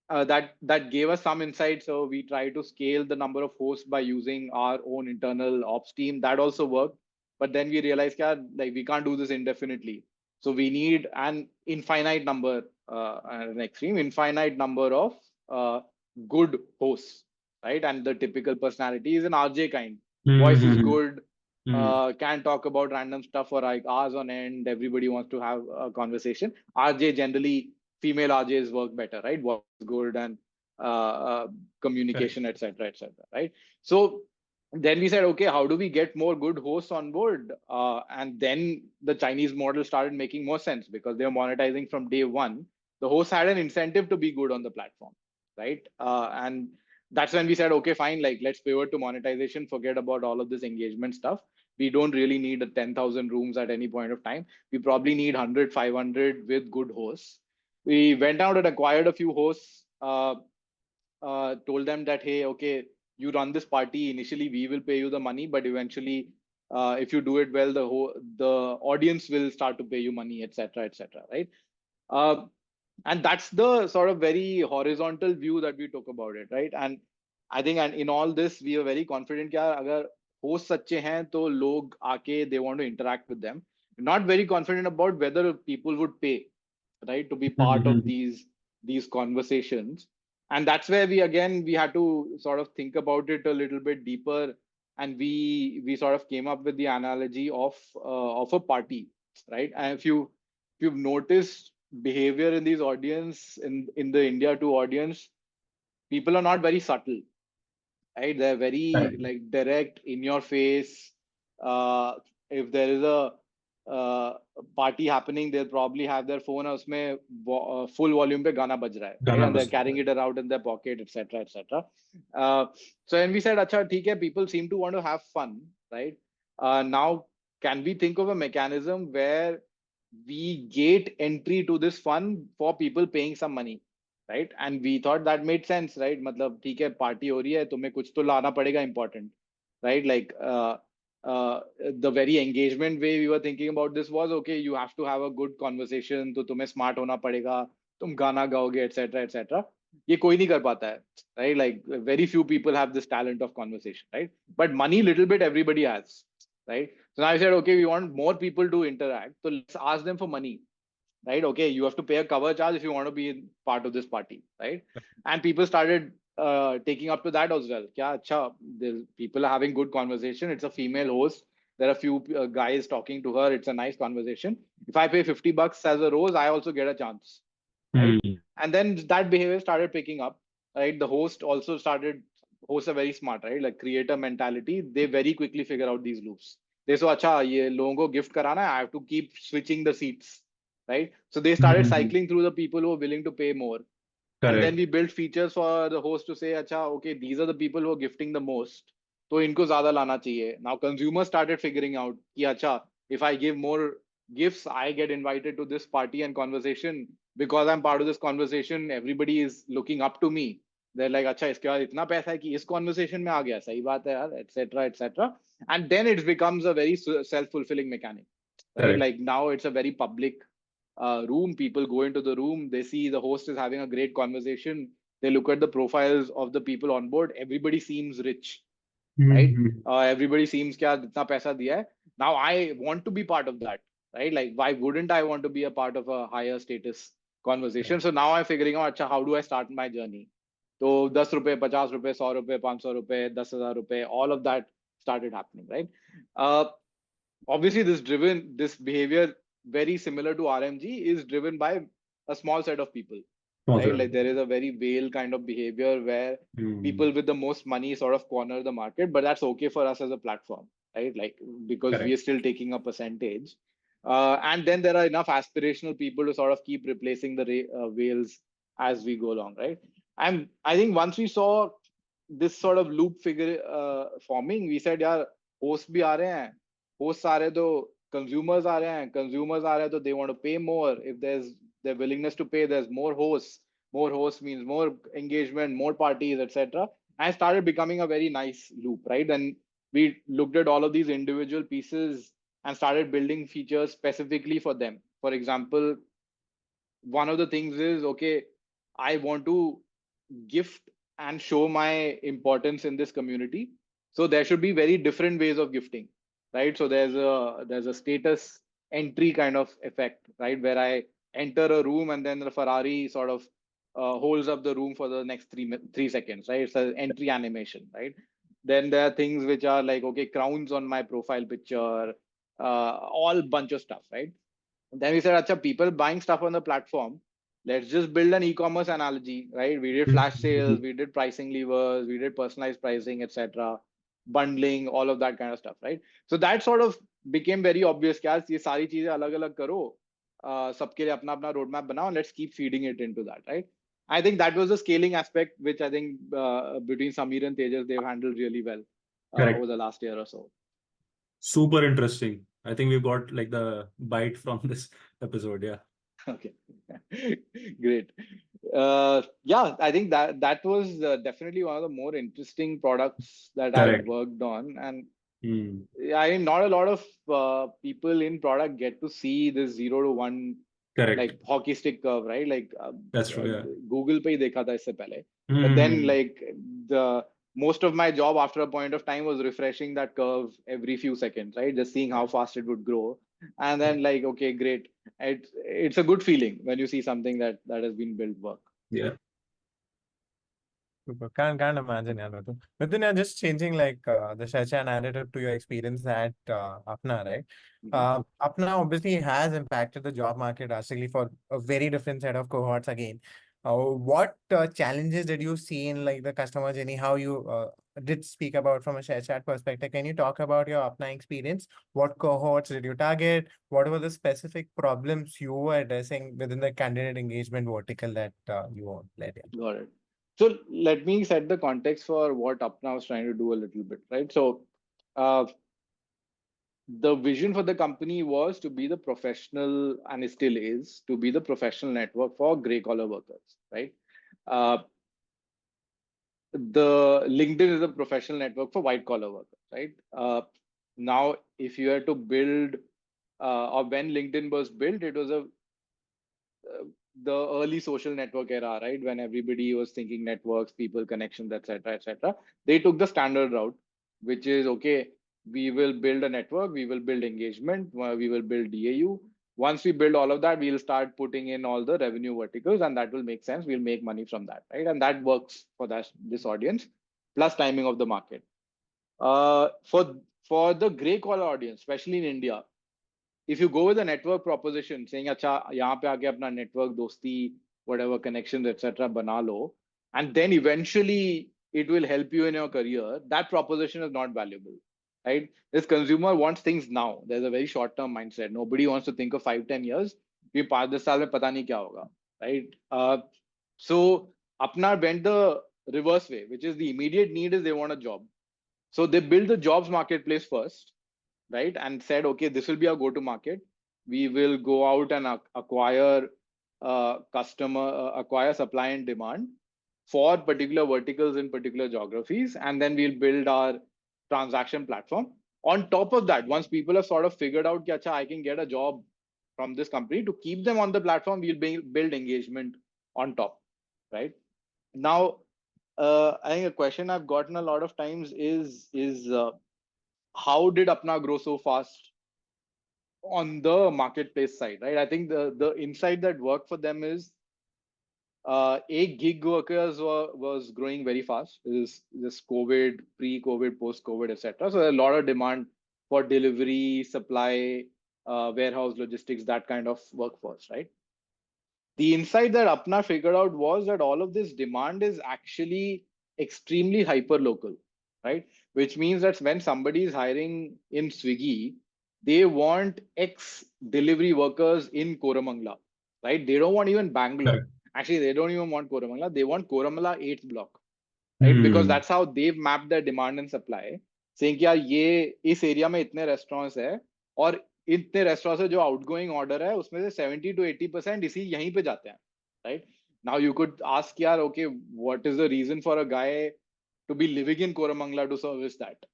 [SPEAKER 2] That gave us some insight. So we tried to scale the number of hosts by using our own internal ops team. That also worked. But then we realized that like we can't do this indefinitely. So we need an infinite number, an extreme infinite number of good hosts, right? And the typical personality is an RJ kind. Voice is good, can talk about random stuff for like hours on end. Everybody wants to have a conversation. RJ generally, female RJs work better, right? Voice is good and communication, etc., etc. Right? So then we said, okay, how do we get more good hosts on board? And then the Chinese model started making more sense because they were monetizing from day one. The host had an incentive to be good on the platform, right? And that's when we said, okay, fine, like let's pivot to monetization, forget about all of this engagement stuff. We don't really need 10,000 rooms at any point of time. We probably need 100, 500 with good hosts. We went out and acquired a few hosts, told them that, hey, okay, you run this party. Initially, we will pay you the money, but eventually, if you do it well, the audience will start to pay you money, etc., etc. Right? And that's the sort of very horizontal view that we took about it, right? And I think, and in all this, we are very confident that agar hosts अच्छे हैं, तो log aake, they want to interact with them. Not very confident about whether people would pay, right, to be part of these conversations. And that's where we had to sort of think about it a little bit deeper, and we sort of came up with the analogy of a party, right? And if you've noticed behavior in these audience, in the India 2 audience, people are not very subtle, right? They're very like direct, in your face. If there is a party happening, they'll probably have their phone usme full volume pe gana baj raha hai, right? And they're carrying it around in their pocket, etc., etc. So when we said, acha, theek hai, people seem to want to have fun, right? Now, can we think of a mechanism where we gate entry to this fun for people paying some money, right? And we thought that made sense, right? Matlab, theek hai, party ho rahi hai, tumhe kuch to lana padega important, right? Like the very engagement way we were thinking about this was, okay, you have to have a good conversation, तो तुम्हें smart होना पड़ेगा, तुम गाना गाओगे, etc., etc. ये कोई नहीं कर पाता है, right? Like very few people have this talent of conversation, right? But money, little bit everybody has, right? So now I said, okay, we want more people to interact, so let's ask them for money, right? Okay, you have to pay a cover charge if you want to be part of this party, right? And people started taking up to that as well. Kya acha, people are having good conversation. It's a female host. There are a few guys talking to her. It's a nice conversation. If I pay $50 as a rose, I also get a chance, right? And then that behavior started picking up, right? The host also started. Hosts are very smart, right? Like creator mentality. They very quickly figure out these loops. They say, acha, ye logon ko gift karana hai, I have to keep switching the seats, right? So they started cycling through the people who are willing to pay more. Correct. And then we built features for the host to say, acha, okay, these are the people who are gifting the most, so inko zyada lana chahiye. Now consumers started figuring out ki, acha, if I give more gifts, I get invited to this party and conversation. Because I'm part of this conversation, everybody is looking up to me. They're like, acha, iske baad itna paisa hai ki is conversation mein aa gaya, sahi baat hai yaar, etc., etc. And then it becomes a very self-fulfilling mechanic, right? Like now it's a very public room. People go into the room, they see the host is having a great conversation, they look at the profiles of the people on board, everybody seems rich, right? Everybody seems kya itna paisa diya hai. Now I want to be part of that, right? Like why wouldn't I want to be a part of a higher status conversation. So now I'm figuring out, how do I start my journey? So 10 rupees, 50 rupees, 100 rupees, 500 rupees, 10,000 rupees, all of that started happening, right? Obviously, this behavior, very similar to RMG, is driven by a small set of people, right? Like there is a very whale kind of behavior where people with the most money sort of corner the market, but that's okay for us as a platform, right? Like, because we are still taking a percentage. And then there are enough aspirational people to sort of keep replacing the whales as we go along, right? And I think once we saw this sort of loop figure forming, we said, yeah, hosts bhi aa rahe hain, hosts aa rahe to consumers aa rahe hain, consumers aa rahe hain to they want to pay more. If there's the willingness to pay, there's more hosts. More hosts means more engagement, more parties, etc. And it started becoming a very nice loop, right? And we looked at all of these individual pieces and started building features specifically for them. For example, one of the things is, okay, I want to gift and show my importance in this community. So there should be very different ways of gifting, right? So there's a status entry kind of effect, right? Where I enter a room and then the Ferrari sort of holds up the room for the next 3 seconds, right? It's an entry animation, right? Then there are things which are like, okay, crowns on my profile picture, all bunch of stuff, right? Then we said, Acha, people buying stuff on the platform, let's just build an e-commerce analogy, right? We did flash sales, we did pricing levers, we did personalized pricing, etc., bundling, all of that kind of stuff, right? So that sort of became very obvious. That ये सारी चीजें अलग-अलग करो, सबके लिए अपना-अपना roadmap बनाओ, let's keep feeding it into that, right? I think that was the scaling aspect, which I think between Samir and Tejas, they've handled really well over the last year or so.
[SPEAKER 1] Super interesting. I think we've got like the bite from this episode. Yeah.
[SPEAKER 2] Okay. Great. Yeah, I think that was definitely one of the more interesting products that I worked on. And I mean, not a lot of people in product get to see this 0 to 1 like hockey stick curve, right? Like
[SPEAKER 1] that's true. Yeah.
[SPEAKER 2] Google pe hi dekha tha isse pehle. But then like most of my job after a point of time was refreshing that curve every few seconds, right? Just seeing how fast it would grow. And then like, okay, great. It's a good feeling when you see something that has been built work.
[SPEAKER 1] Yeah.
[SPEAKER 3] Super. Can't imagine, Mithun. Mithun, you're just changing like the ShareChat narrative to your experience at Apna, right? Apna obviously has impacted the job market drastically for a very different set of cohorts again. What challenges did you see in like the customer journey? How you did speak about from a ShareChat perspective? Can you talk about your Apna experience? What cohorts did you target? What were the specific problems you were addressing within the candidate engagement vertical that you led in?
[SPEAKER 2] Got it. So let me set the context for what Apna was trying to do a little bit, right? So the vision for the company was to be the professional, and it still is, to be the professional network for gray collar workers, right? The LinkedIn is a professional network for white collar workers, right? Now, if you had to build, or when LinkedIn was built, it was the early social network era, right? When everybody was thinking networks, people, connections, etc., etc. They took the standard route, which is, okay, we will build a network, we will build engagement, we will build DAU. Once we build all of that, we'll start putting in all the revenue verticals, and that will make sense. We'll make money from that, right? And that works for this audience, plus timing of the market. For the gray collar audience, especially in India, if you go with a network proposition saying, "Acha, yahan pe aake apna network, dosti, whatever connections, etc., bana lo," and then eventually it will help you in your career, that proposition is not valuable, right? This consumer wants things now. There's a very short-term mindset. Nobody wants to think of 5-10 years. Ye 5-10 saal mein pata nahi kya hoga, right? So Apna went the reverse way, which is the immediate need is they want a job. So they built the jobs marketplace first, right? And said, okay, this will be our go-to market. We will go out and acquire acquire supply and demand for particular verticals in particular geographies. And then we'll build our transaction platform. On top of that, once people have sort of figured out, Acha, I can get a job from this company, to keep them on the platform, we'll build engagement on top, right? Now, I think a question I've gotten a lot of times is how did Apna grow so fast on the marketplace side, right? I think the insight that worked for them is gig workers was growing very fast. This COVID, pre-COVID, post-COVID, etc. So a lot of demand for delivery, supply, warehouse logistics, that kind of workforce, right? The insight that Apna figured out was that all of this demand is actually extremely hyper local, right? Which means that when somebody is hiring in Swiggy, they want X delivery workers in Koramangala, right? They don't want even Bangalore.
[SPEAKER 1] Correct.
[SPEAKER 2] Actually, they don't even want Koramangala. They want Koramangala 8th block, right? Because that's how they've mapped their demand and supply, saying कि यार ये इस area में इतने restaurants है और इतने restaurant से जो आउटगोइंग ऑर्डर है उसमें से 70 to 80% इसी यहीं पे जाते हैं, right? Now you could ask यार, okay, what is the reason for a guy to be living in Koramangala to service that,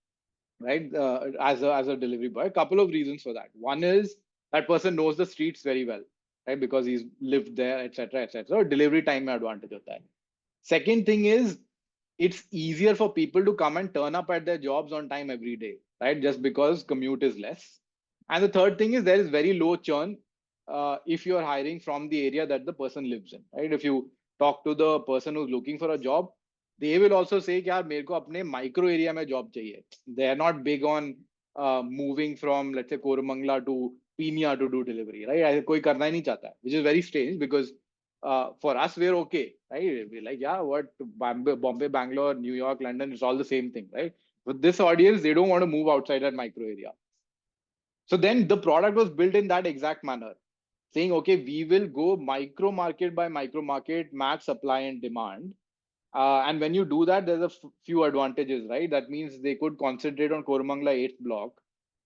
[SPEAKER 2] right? As a delivery boy, a couple of reasons for that. One is that person knows the streets very well, right? Because he's lived there, etc., etc. Delivery time में advantage होता है. Second thing is it's easier for people to come and turn up at their jobs on time every day, right? Just because commute is less. And the third thing is there is very low churn if you are hiring from the area that the person lives in, right? If you talk to the person who's looking for a job, they will also say कि यार मेरे को अपने micro area में job चाहिए. They are not big on moving from, let's say, Koramangala to Pina to do delivery, right? ऐसे कोई करना ही नहीं चाहता, which is very strange because for us, we're okay, right? We're like, yeah, what Bombay, Bangalore, New York, London, it's all the same thing, right? But this audience, they don't want to move outside that micro area. So then the product was built in that exact manner, saying, okay, we will go micro market by micro market, match supply and demand. And when you do that, there's a few advantages, right? That means they could concentrate on Koramangala 8th block.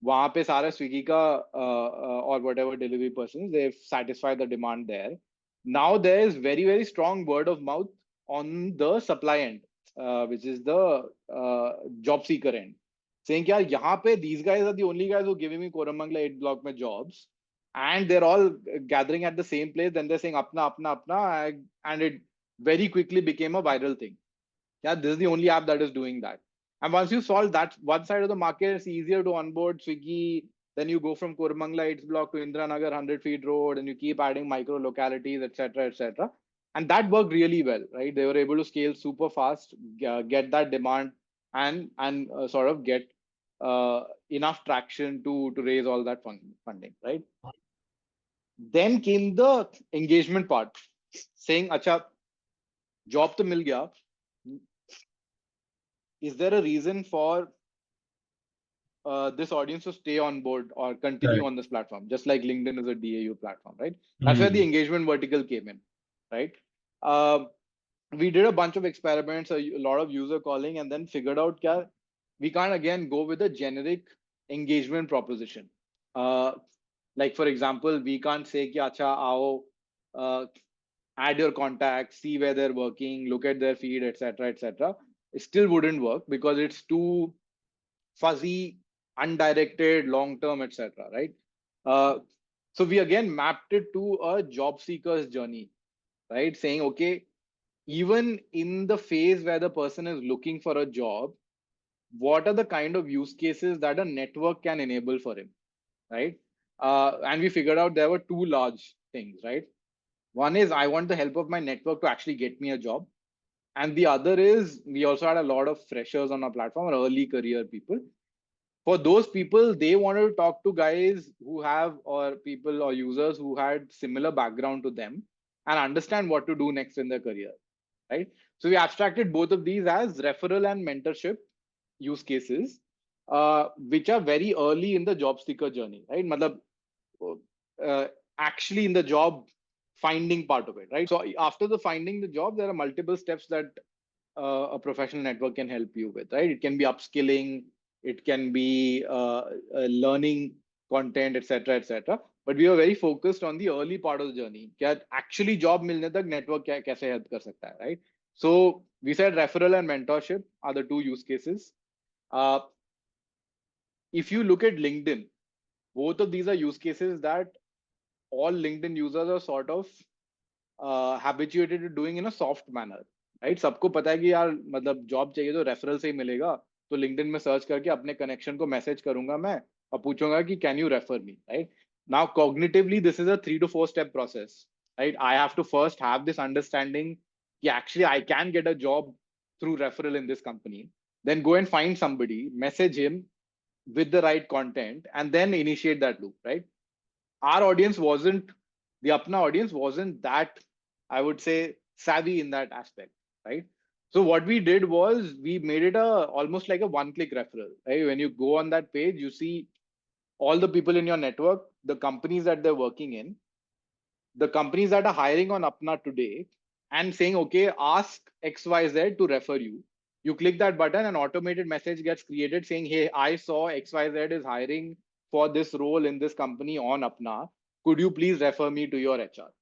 [SPEAKER 2] वहां पे सारा Swiggy का or whatever delivery persons, they've satisfied the demand there. Now there is very, very strong word of mouth on the supply end, which is the job seeker end. Saying कि यार यहाँ पे these guys are the only guys who are giving me Koramangala 8th block में jobs. And they're all gathering at the same place. Then they're saying Apna, Apna, Apna. And it very quickly became a viral thing. Yeah, this is the only app that is doing that. And once you solve that one side of the market, it's easier to onboard Swiggy. Then you go from Koramangala 8th block to Indranagar 100 feet road, and you keep adding micro localities, etc., etc. And that worked really well, right? They were able to scale super fast, get that demand, and sort of get enough traction to raise all that funding, right? Then came the engagement part, saying, "Acha, job to mil gaya. Is there a reason for this audience to stay on board or continue on this platform?" Just like LinkedIn is a DAU platform, right? That's where the engagement vertical came in, right? We did a bunch of experiments, a lot of user calling, and then figured out that we can't again go with a generic engagement proposition. Like, for example, we can't say ki acha aao, add your contacts, see where they're working, look at their feed, etc., etc. It still wouldn't work because it's too fuzzy, undirected, long-term, etc., right? So we again mapped it to a job seeker's journey, right? Saying, okay, even in the phase where the person is looking for a job, what are the kind of use cases that a network can enable for him, right? And we figured out there were two large things, right? One is I want the help of my network to actually get me a job. And the other is we also had a lot of freshers on our platform, or early career people. For those people, they wanted to talk to guys who have, or people or users who had similar background to them and understand what to do next in their career, right? So we abstracted both of these as referral and mentorship use cases, which are very early in the job seeker journey, right? Matlab, actually in the job finding part of it, right? So after the finding the job, there are multiple steps that a professional network can help you with, right? It can be upskilling, it can be learning content, etc., etc. But we are very focused on the early part of the journey. That actually job milne tak network kaise help kar sakta hai, right? So we said referral and mentorship are the two use cases. If you look at LinkedIn, both of these are use cases that all LinkedIn users are sort of habituated to doing in a soft manner, right? सबको पता है कि यार मतलब job चाहिए तो referral से ही मिलेगा, तो LinkedIn में सर्च करके अपने कनेक्शन को मैसेज करूंगा मैं और पूछूंगा कि can you refer me, right? Now, cognitively, this is a 3 to 4 step process, right? I have to first have this understanding. Yeah, actually, I can get a job through referral in this company. Then go and find somebody, message him with the right content, and then initiate that loop, right? Our audience wasn't, the Apna audience wasn't that, I would say, savvy in that aspect, right? So what we did was we made it almost like a one-click referral, right? When you go on that page, you see all the people in your network, the companies that they're working in, the companies that are hiring on Apna today, and saying, okay, ask XYZ to refer you. You click that button, an automated message gets created saying, hey, I saw XYZ is hiring for this role in this company on Apna. Could you please refer me to your HR?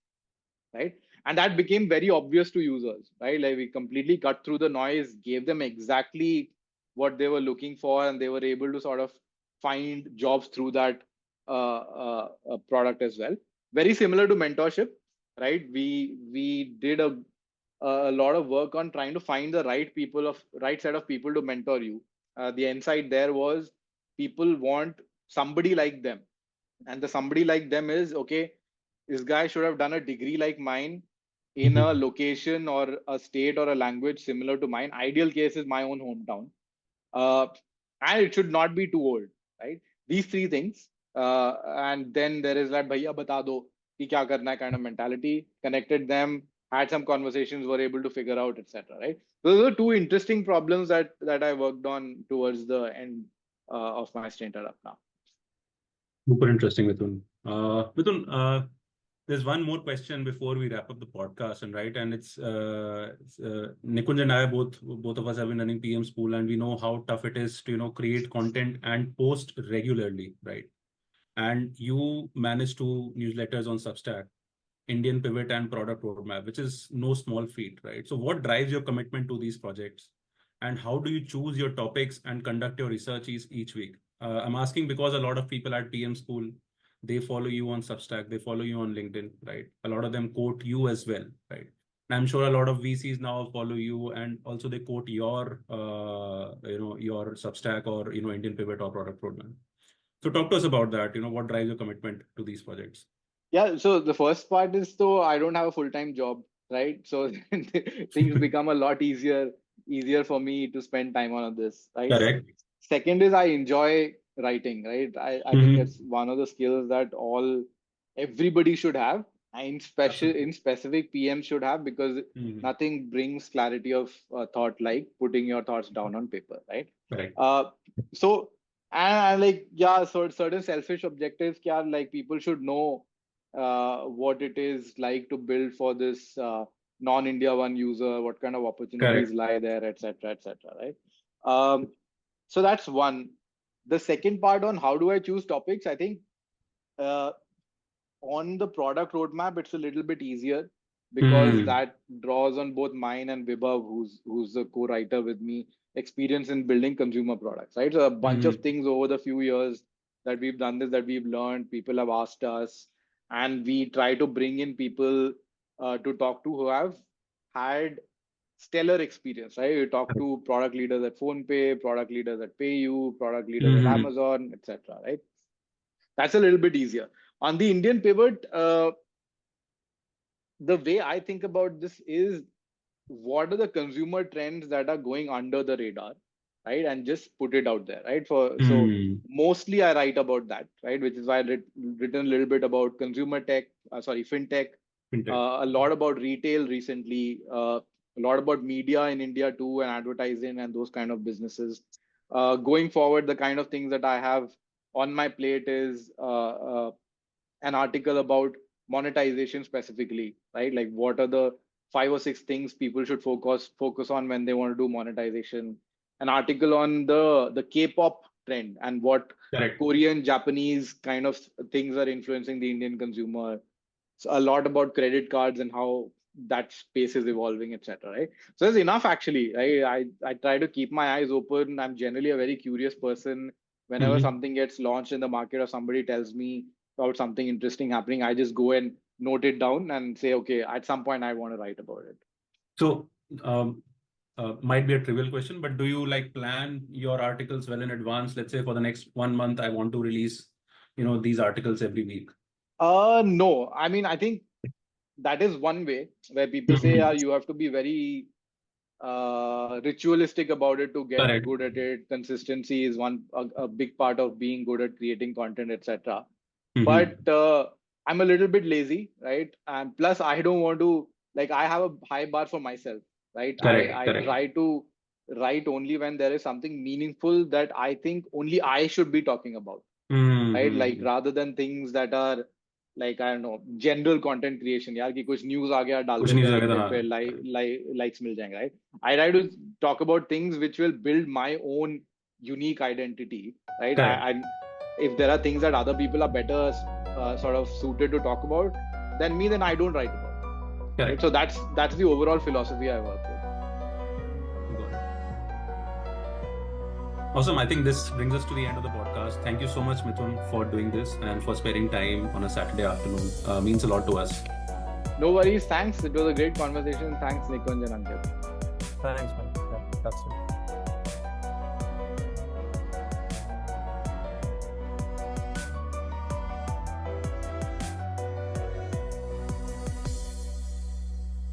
[SPEAKER 2] Right? And that became very obvious to users, right? Like we completely cut through the noise, gave them exactly what they were looking for, and they were able to sort of find jobs through that product as well. Very similar to mentorship, right? We did a lot of work on trying to find the right set of people to mentor you. The insight there was people want somebody like them, and the somebody like them is, okay, this guy should have done a degree like mine in a location or a state or a language similar to mine. Ideal case is my own hometown. And it should not be too old, right? These three things. And then there is that bhaiya bata do ki kya karna hai kind of mentality. Connected them, had some conversations, were able to figure out, etc. Right? Those are two interesting problems that I worked on towards the end of my stint at Apna.
[SPEAKER 1] Super interesting, Mithun. Mithun, there's one more question before we wrap up the podcast, and it's Nikunj and I both of us have been running PM School, and we know how tough it is to create content and post regularly, right? And you manage 2 newsletters on Substack, Indian Pivot and Product Roadmap, which is no small feat, right? So what drives your commitment to these projects, and how do you choose your topics and conduct your research each week? I'm asking because a lot of people at PM School, they follow you on Substack, they follow you on LinkedIn, right? A lot of them quote you as well, right? And I'm sure a lot of VCs now follow you, and also they quote your, your Substack or Indian Pivot or Product Roadmap. So talk to us about that. What drives your commitment to these projects?
[SPEAKER 2] Yeah, so the first part is, though, I don't have a full-time job, right? So things become a lot easier for me to spend time on this, right?
[SPEAKER 1] Correct.
[SPEAKER 2] Second is I enjoy writing, right? I think it's one of the skills that everybody should have, and in specific PM should have, because nothing brings clarity of thought like putting your thoughts down on paper, right?
[SPEAKER 1] Correct.
[SPEAKER 2] So and like, yeah, so certain selfish objectives, like people should know what it is like to build for this non-India one user, what kind of opportunities lie there, etc., right? So that's one. The second part on how do I choose topics, I think on the product roadmap, it's a little bit easier because that draws on both mine and Vibhav, who's the co-writer with me, experience in building consumer products, right? So a bunch of things over the few years that we've done this, that we've learned, people have asked us, and we try to bring in people to talk to who have had stellar experience, right? You talk to product leaders at PhonePe, product leaders at PayU, product leaders at Amazon, etc. Right? That's a little bit easier. On the Indian pivot, the way I think about this is, what are the consumer trends that are going under the radar, right? And just put it out there, right? So mostly I write about that, right? Which is why I written a little bit about consumer tech, fintech. A lot about retail recently, a lot about media in India too, and advertising and those kind of businesses. Going forward, the kind of things that I have on my plate is an article about monetization specifically, right? Like, what are the 5 or 6 things people should focus on when they want to do monetization? An article on the K-pop trend and what Korean, Japanese kind of things are influencing the Indian consumer. So a lot about credit cards and how that space is evolving, etc. Right? So there's enough actually. Right? I try to keep my eyes open. I'm generally a very curious person. Whenever something gets launched in the market or somebody tells me about something interesting happening, I just go and note it down and say, okay, at some point I want to write about it.
[SPEAKER 1] So might be a trivial question, but do you plan your articles well in advance? Let's say for the next 1 month, I want to release these articles every week?
[SPEAKER 2] No, I mean, I think that is one way where people say you have to be very ritualistic about it to get
[SPEAKER 1] Correct.
[SPEAKER 2] good at it. Consistency is a big part of being good at creating content, etc. But I'm a little bit lazy, right? And plus, I don't want to, like, I have a high bar for myself, right? I try to write only when there is something meaningful that I think only I should be talking about, right? Like, rather than things that are like, I don't know, general content creation, यार कि कुछ news आ गया डाल देते हैं LinkedIn पे, likes मिल जाएंगे, right? I try to talk about things which will build my own unique identity, right? And if there are things that other people are better sort of suited to talk about than me, then I don't write about it. Right? So that's the overall philosophy I work with.
[SPEAKER 1] Awesome. I think this brings us to the end of the podcast. Thank you so much, Mithun, for doing this and for sparing time on a Saturday afternoon. Means a lot to us.
[SPEAKER 2] No worries. Thanks. It was a great conversation. Thanks, Nikunj and Ankit.
[SPEAKER 3] Thanks, man. Yeah, that's it.